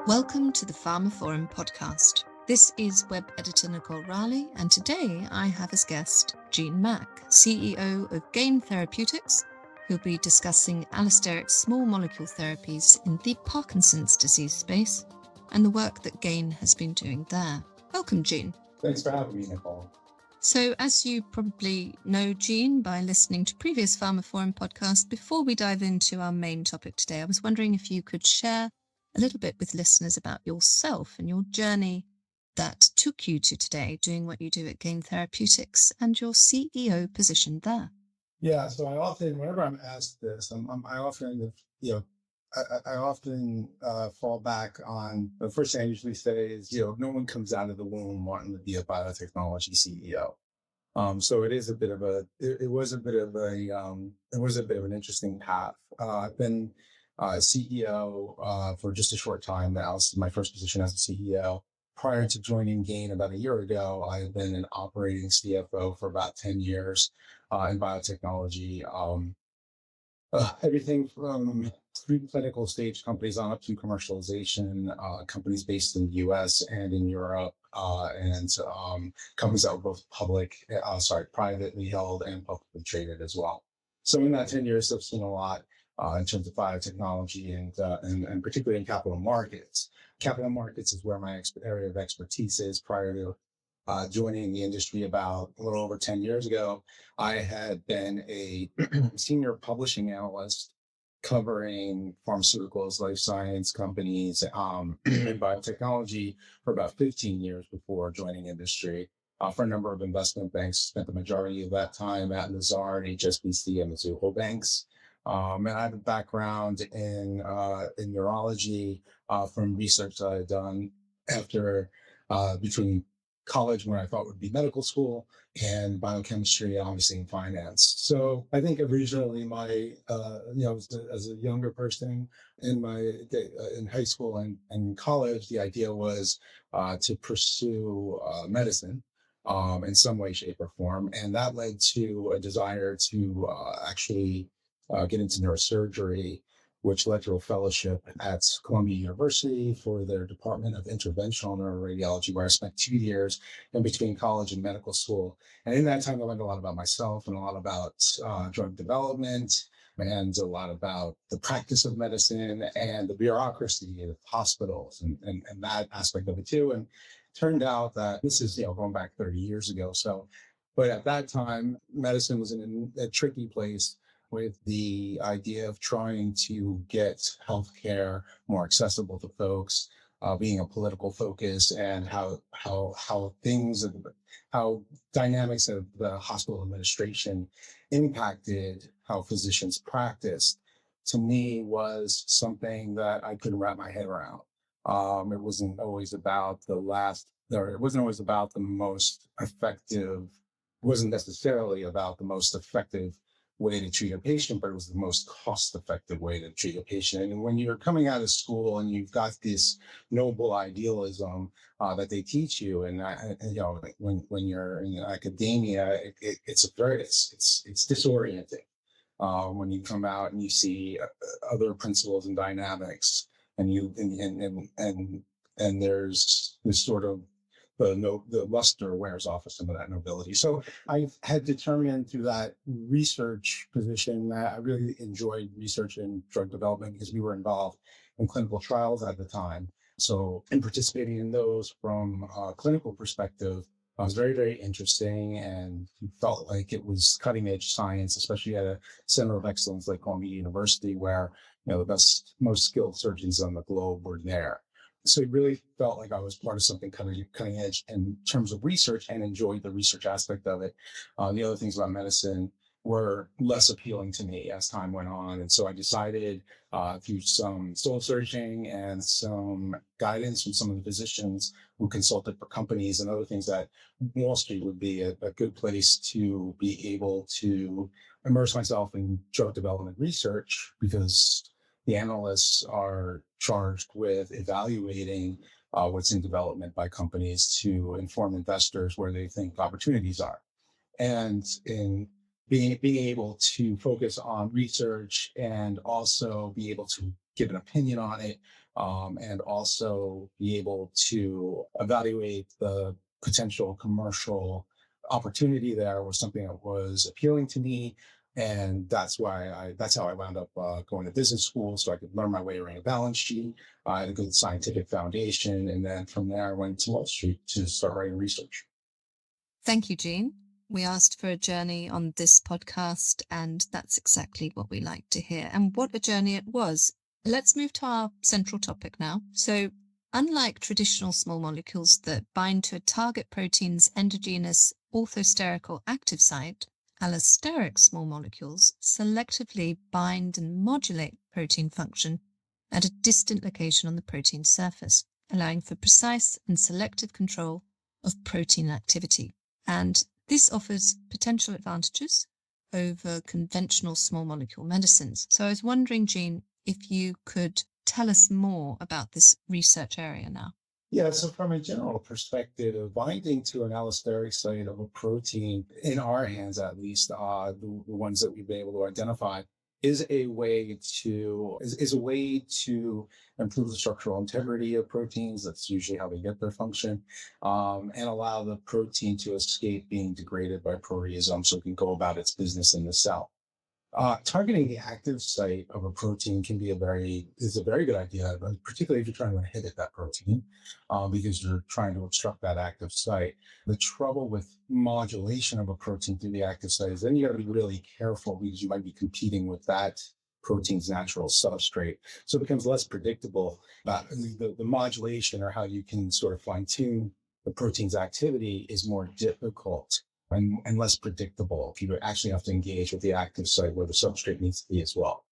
Welcome to the Pharma Forum podcast. This is web editor Nicole Rowley, and today I have as guest Gene Mack, CEO of Gene Therapeutics, who'll be discussing allosteric small molecule therapies in the Parkinson's disease space and the work that Gene has been doing there. Welcome, Gene. Thanks for having me, Nicole. So, as you probably know, Gene, by listening to previous Pharma Forum podcasts, before we dive into our main topic today, I was wondering if you could share a little bit with listeners about yourself and your journey that took you to today, doing what you do at Gene Therapeutics and your CEO position there. Yeah, so I often, whenever I'm asked this, I often fall back on the first thing I usually say is, no one comes out of the womb wanting to be a biotechnology CEO. So it is a bit of it was a bit of an interesting path. I've been CEO for just a short time now. This is my first position as a CEO. Prior to joining Gain about a year ago, I had been an operating CFO for about 10 years in biotechnology. Everything from preclinical stage companies on up to commercialization, companies based in the US and in Europe, and companies that were both privately held and publicly traded as well. So in that 10 years, I've seen a lot in terms of biotechnology and particularly in capital markets. Capital markets is where my area of expertise is. Prior to joining the industry about a little over 10 years ago, I had been a senior publishing analyst covering pharmaceuticals, life science companies, and biotechnology for about 15 years before joining industry. For a number of investment banks, spent the majority of that time at Lazard, HSBC, and Mizuho banks. And I have a background in neurology from research that I've done after between college, where I thought would be medical school, and biochemistry, obviously in finance. So I think originally as a younger person in high school and college, the idea was to pursue medicine in some way, shape, or form. And that led to a desire to actually get into neurosurgery, which led to a fellowship at Columbia University for their Department of Interventional Neuroradiology, where I spent 2 years in between college and medical school. And in that time, I learned a lot about myself and a lot about drug development and a lot about the practice of medicine and the bureaucracy of hospitals and that aspect of it too. And it turned out that this is, going back 30 years ago. But at that time, medicine was in a tricky place with the idea of trying to get healthcare more accessible to folks, being a political focus, and how dynamics of the hospital administration impacted how physicians practiced, to me was something that I couldn't wrap my head around. It wasn't always about it wasn't always about the most effective, wasn't necessarily about the most effective way to treat a patient, but it was the most cost-effective way to treat a patient. And when you're coming out of school and you've got this noble idealism that they teach you, and when you're in academia, it's disorienting when you come out and you see other principles and dynamics, and there's this sort of the luster wears off of some of that nobility. So I had determined through that research position that I really enjoyed research and drug development because we were involved in clinical trials at the time. So in participating in those from a clinical perspective was very, very interesting, and felt like it was cutting edge science, especially at a center of excellence like Columbia University, where the best, most skilled surgeons on the globe were there. So it really felt like I was part of something cutting edge in terms of research, and enjoyed the research aspect of it. The other things about medicine were less appealing to me as time went on. And so I decided through some soul searching and some guidance from some of the physicians who consulted for companies and other things, that Wall Street would be a good place to be able to immerse myself in drug development research, because the analysts are charged with evaluating what's in development by companies to inform investors where they think opportunities are. And in being able to focus on research and also be able to give an opinion on it, and also be able to evaluate the potential commercial opportunity there was something that was appealing to me. And that's how I wound up going to business school, so I could learn my way around a balance sheet. I had a good scientific foundation. And then from there, I went to Wall Street to start writing research. Thank you, Jean. We asked for a journey on this podcast, and that's exactly what we like to hear. And what a journey it was. Let's move to our central topic now. So, unlike traditional small molecules that bind to a target protein's endogenous orthosteric or active site, allosteric small molecules selectively bind and modulate protein function at a distant location on the protein surface, allowing for precise and selective control of protein activity. And this offers potential advantages over conventional small molecule medicines. So I was wondering, Jean, if you could tell us more about this research area now. Yeah, so from a general perspective, binding to an allosteric site of a protein, in our hands at least, the ones that we've been able to identify, is a way to improve the structural integrity of proteins. That's usually how they get their function, and allow the protein to escape being degraded by proteasomes so it can go about its business in the cell. Targeting the active site of a protein is a very good idea, but particularly if you're trying to inhibit that protein, because you're trying to obstruct that active site. The trouble with modulation of a protein through the active site is then you got to be really careful because you might be competing with that protein's natural substrate. So it becomes less predictable. The modulation, or how you can sort of fine tune the protein's activity, is more difficult and less predictable. You actually have to engage with the active site where the substrate needs to be as well.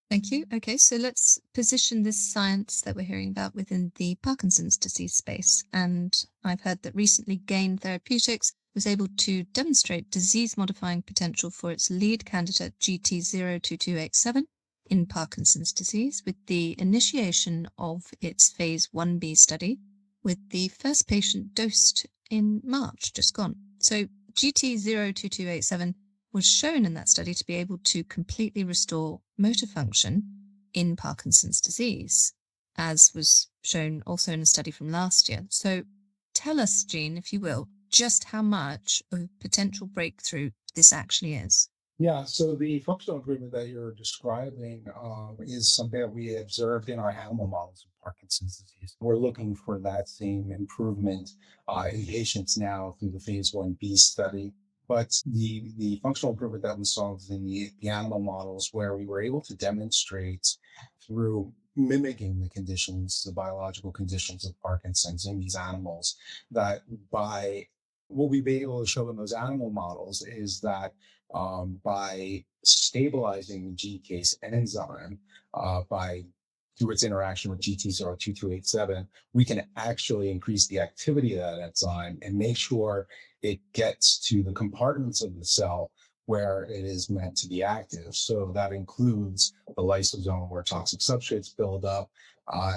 Thank you. Okay, so let's position this science that we're hearing about within the Parkinson's disease space. And I've heard that recently Gain Therapeutics was able to demonstrate disease-modifying potential for its lead candidate GT02287 in Parkinson's disease with the initiation of its phase 1b study, with the first patient dosed in March, just gone. So GT02287 was shown in that study to be able to completely restore motor function in Parkinson's disease, as was shown also in a study from last year. So tell us, Jean, if you will, just how much of a potential breakthrough this actually is. Yeah, so the functional improvement that you're describing is something that we observed in our animal models of Parkinson's disease. We're looking for that same improvement in patients now through the phase 1b study. But the functional improvement that we saw was in the animal models, where we were able to demonstrate through mimicking the biological conditions of Parkinson's in these animals, that by what we've been able to show in those animal models is that by stabilizing the GCase enzyme by through its interaction with GT02287, we can actually increase the activity of that enzyme and make sure it gets to the compartments of the cell where it is meant to be active. So that includes the lysosome, where toxic substrates build up,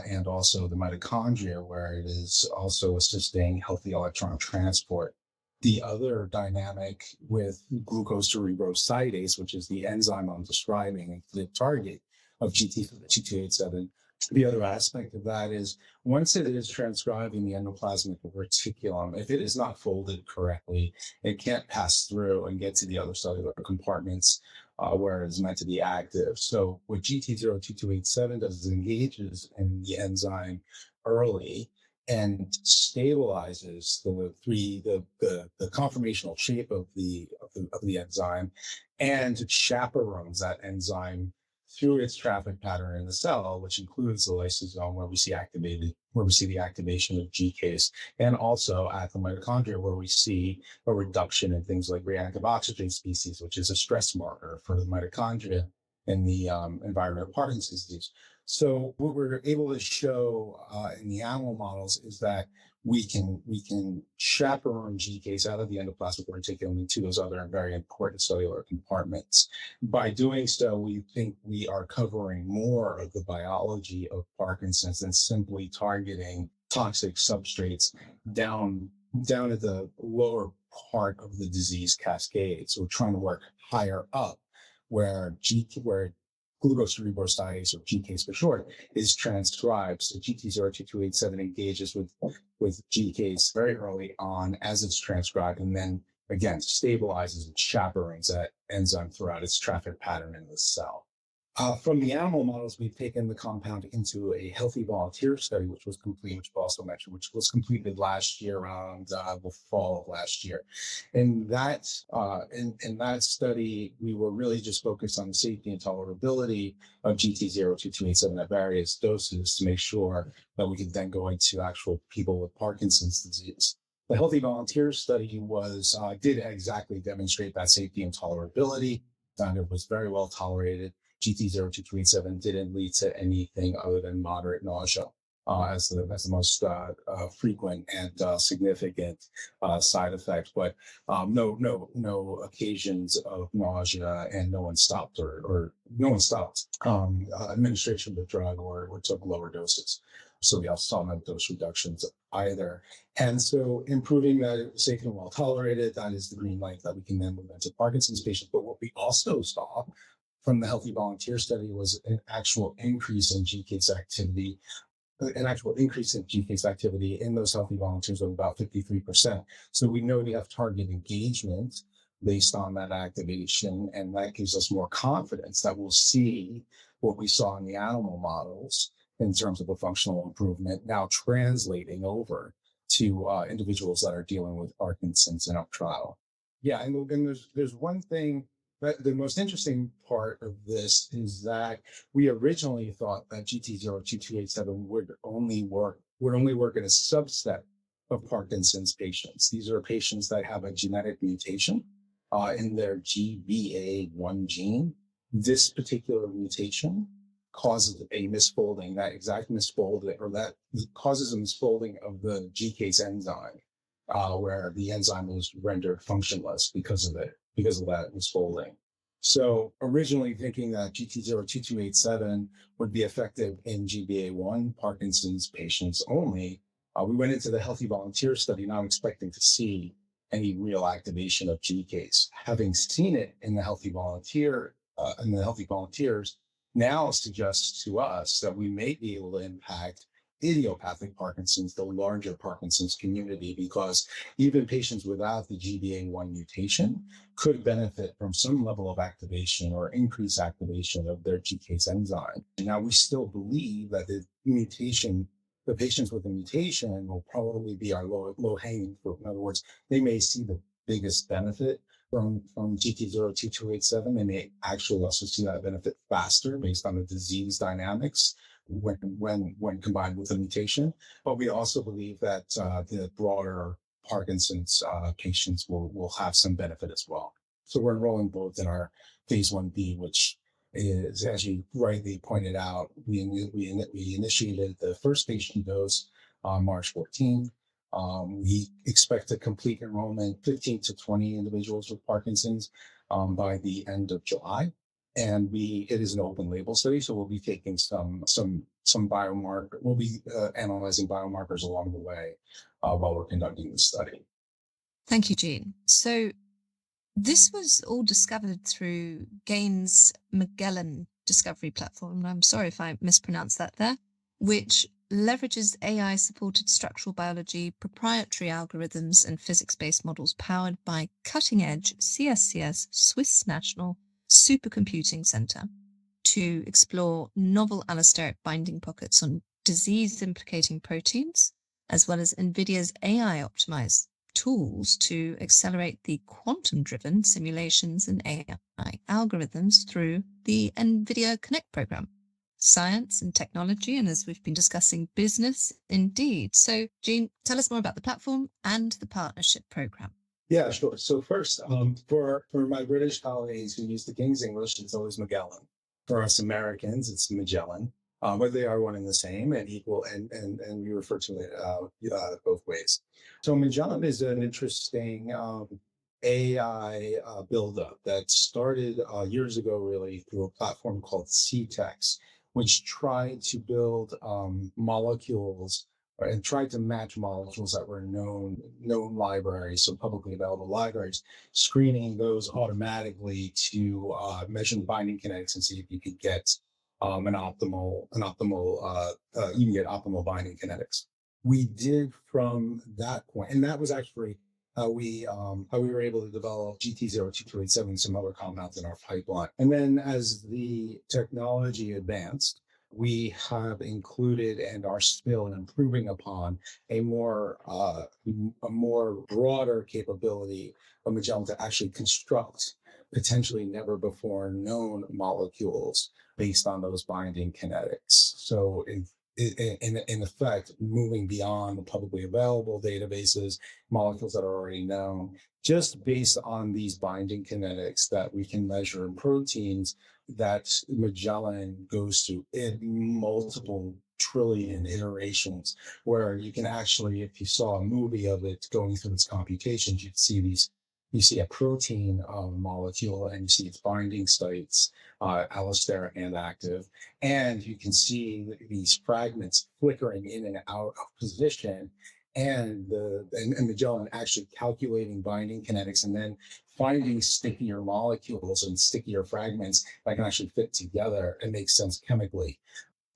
and also the mitochondria, where it is also assisting healthy electron transport. The other dynamic with glucose cerebrosidase, which is the enzyme I'm describing, the target of GT287, the other aspect of that is once it is transcribed in the endoplasmic reticulum, if it is not folded correctly, it can't pass through and get to the other cellular compartments where it's meant to be active. So what GT02287 does is engages in the enzyme early and stabilizes the conformational shape of the enzyme, and chaperones that enzyme through its traffic pattern in the cell, which includes the lysosome, where we see the activation of GCase, and also at the mitochondria, where we see a reduction in things like reactive oxygen species, which is a stress marker for the mitochondria in the environment of Parkinson's disease. So what we're able to show in the animal models is that we can chaperone GCase out of the endoplasmic reticulum into those other very important cellular compartments. By doing so, we think we are covering more of the biology of Parkinson's than simply targeting toxic substrates down at the lower part of the disease cascade. So we're trying to work higher up, where glucose cerebrostase, or GCase for short, is transcribed. So GT02287 engages with GCase very early on as it's transcribed, and then again stabilizes and chaperones that enzyme throughout its traffic pattern in the cell. From the animal models, we've taken the compound into a healthy volunteer study, which was complete, which we also mentioned, which was completed last year around the fall of last year. In that study, we were really just focused on the safety and tolerability of GT02287 at various doses to make sure that we could then go into actual people with Parkinson's disease. The healthy volunteer study did exactly demonstrate that safety and tolerability, and it was very well tolerated. GT02287 didn't lead to anything other than moderate nausea as the most frequent and significant side effect, but no occasions of nausea, and no one stopped administration of the drug or took lower doses. So we also saw no dose reductions either. And so improving that it was safe and well tolerated, that is the green light that we can then move into Parkinson's patients. But what we also saw from the healthy volunteer study was an actual increase in GCase activity in those healthy volunteers of about 53%. So we know we have target engagement based on that activation, and that gives us more confidence that we'll see what we saw in the animal models in terms of a functional improvement now translating over to individuals that are dealing with Parkinson's in our trial. Yeah, and there's one thing. But the most interesting part of this is that we originally thought that GT02287 would only work in a subset of Parkinson's patients. These are patients that have a genetic mutation in their GBA1 gene. This particular mutation causes a misfolding, that exact misfolding, or that causes a misfolding of the GCase enzyme, where the enzyme is rendered functionless because of that misfolding. So originally thinking that GT02287 would be effective in GBA1 Parkinson's patients only, we went into the healthy volunteer study not expecting to see any real activation of GCase. Having seen it in the healthy volunteers, now suggests to us that we may be able to impact idiopathic Parkinson's, the larger Parkinson's community, because even patients without the GBA1 mutation could benefit from some level of activation or increased activation of their GCase enzyme. Now, we still believe that the patients with the mutation will probably be our low hanging fruit. In other words, they may see the biggest benefit from GT02287. They may actually also see that benefit faster based on the disease dynamics when combined with the mutation. But we also believe that the broader Parkinson's patients will have some benefit as well. So we're enrolling both in our phase 1b, which is, as you rightly pointed out, we initiated the first patient dose on March 14. We expect to complete enrollment 15 to 20 individuals with Parkinson's by the end of July. And it is an open label study, so we'll be taking some biomarker. We'll be analyzing biomarkers along the way while we're conducting the study. Thank you, Gene. So this was all discovered through Gain's Magellan discovery platform. I'm sorry if I mispronounced that there, which leverages AI-supported structural biology, proprietary algorithms, and physics-based models powered by cutting-edge CSCS Swiss National Supercomputing Center to explore novel allosteric binding pockets on disease-implicating proteins, as well as NVIDIA's AI-optimized tools to accelerate the quantum-driven simulations and AI algorithms through the NVIDIA Connect program. Science and technology, and as we've been discussing, business indeed. So, Gene, tell us more about the platform and the partnership program. Yeah, sure. So first, for my British colleagues who use the King's English, it's always Magellan. For us Americans, it's Magellan. But they are one and the same and equal, and we refer to it both ways. So Magellan is an interesting AI buildup that started years ago, really, through a platform called CTEX, which tried to build molecules and tried to match molecules that were known libraries, so publicly available libraries, screening those automatically to measure the binding kinetics and see if you could get you can get optimal binding kinetics. We did from that point, and that was actually how we were able to develop GT-02287 and some other compounds in our pipeline. And then as the technology advanced, we have included and are still improving upon a more broader capability of Magellan to actually construct potentially never before known molecules based on those binding kinetics. So in effect, moving beyond the publicly available databases, molecules that are already known, just based on these binding kinetics that we can measure in proteins that Magellan goes through in multiple trillion iterations, where you can actually, if you saw a movie of it going through its computations, you see a protein molecule and you see its binding sites, allosteric and active, and you can see these fragments flickering in and out of position, and Magellan actually calculating binding kinetics and then finding stickier molecules and stickier fragments that can actually fit together and make sense chemically,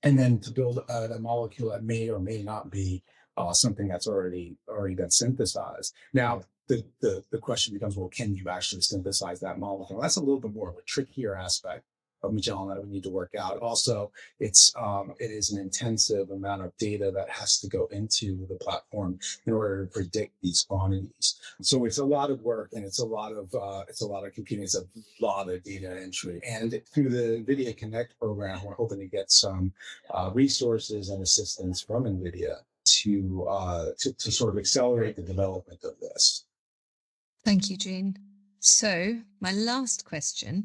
and then to build a molecule that may or may not be something that's already been synthesized. Now, the question becomes, well, can you actually synthesize that molecule? That's a little bit more of a trickier aspect of Magellan that we need to work out. Also, it is an intensive amount of data that has to go into the platform in order to predict these quantities. So it's a lot of work, and it's a lot of computing. It's a lot of data entry. And through the NVIDIA Connect program, we're hoping to get some resources and assistance from NVIDIA to sort of accelerate the development of this. Thank you, Gene. So my last question,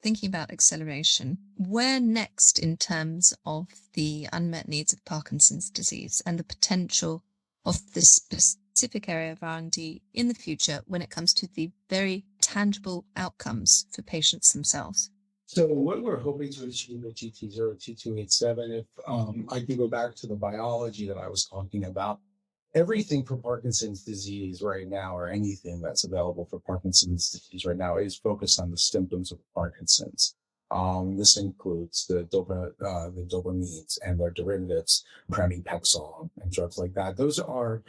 thinking about acceleration, where next in terms of the unmet needs of Parkinson's disease and the potential of this specific area of R&D in the future when it comes to the very tangible outcomes for patients themselves? So what we're hoping to achieve with GT-02287, if I can go back to the biology that I was talking about, everything for Parkinson's disease right now, or anything that's available for Parkinson's disease right now, is focused on the symptoms of Parkinson's. This includes the dopamines and their derivatives, pramipexole and drugs like that. Those are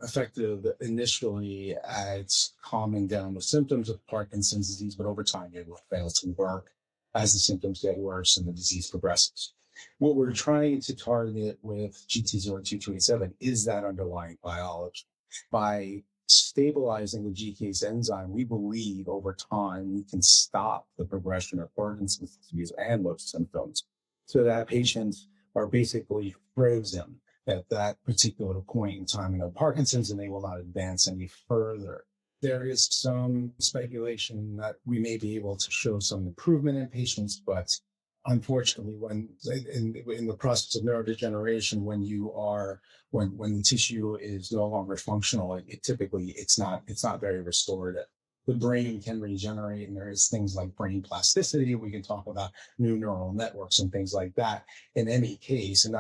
effective initially at calming down the symptoms of Parkinson's disease, but over time it will fail to work as the symptoms get worse and the disease progresses. What we're trying to target with GT-02287 is that underlying biology. By stabilizing the GCase enzyme, we believe over time we can stop the progression of Parkinson's disease and those symptoms, so that patients are basically frozen at that particular point in time in their Parkinson's, and they will not advance any further. There is some speculation that we may be able to show some improvement in patients, but unfortunately, when in the process of neurodegeneration, when the tissue is no longer functional, it's not very restorative. The brain can regenerate, and there is things like brain plasticity. We can talk about new neural networks and things like that. In any case, and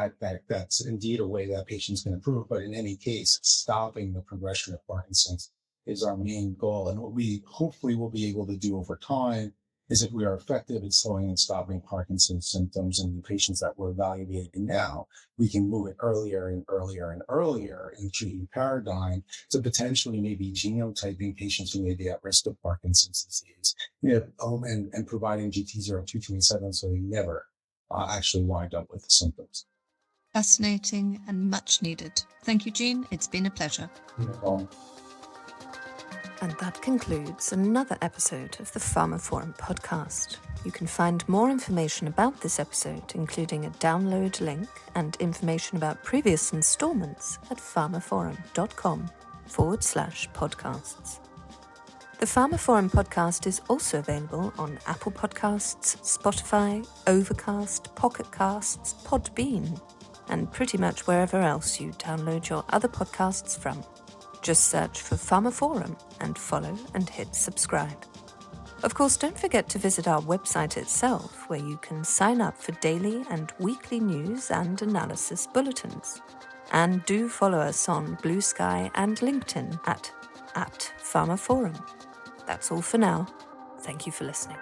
that's indeed a way that patients can improve. But in any case, stopping the progression of Parkinson's is our main goal. And what we hopefully will be able to do over time is, if we are effective at slowing and stopping Parkinson's symptoms in the patients that we're evaluating now, we can move it earlier and earlier and earlier in the treatment paradigm to potentially maybe genotyping patients who may be at risk of Parkinson's disease, and providing GT-02287 so they never actually wind up with the symptoms. Fascinating and much needed. Thank you, Gene. It's been a pleasure. And that concludes another episode of the PharmaForum podcast. You can find more information about this episode, including a download link and information about previous installments, at pharmaforum.com/podcasts. The PharmaForum podcast is also available on Apple Podcasts, Spotify, Overcast, Pocket Casts, Podbean, and pretty much wherever else you download your other podcasts from. Just search for PharmaForum and follow and hit subscribe. Of course, don't forget to visit our website itself, where you can sign up for daily and weekly news and analysis bulletins. And do follow us on Blue Sky and LinkedIn at Pharma Forum. That's all for now. Thank you for listening.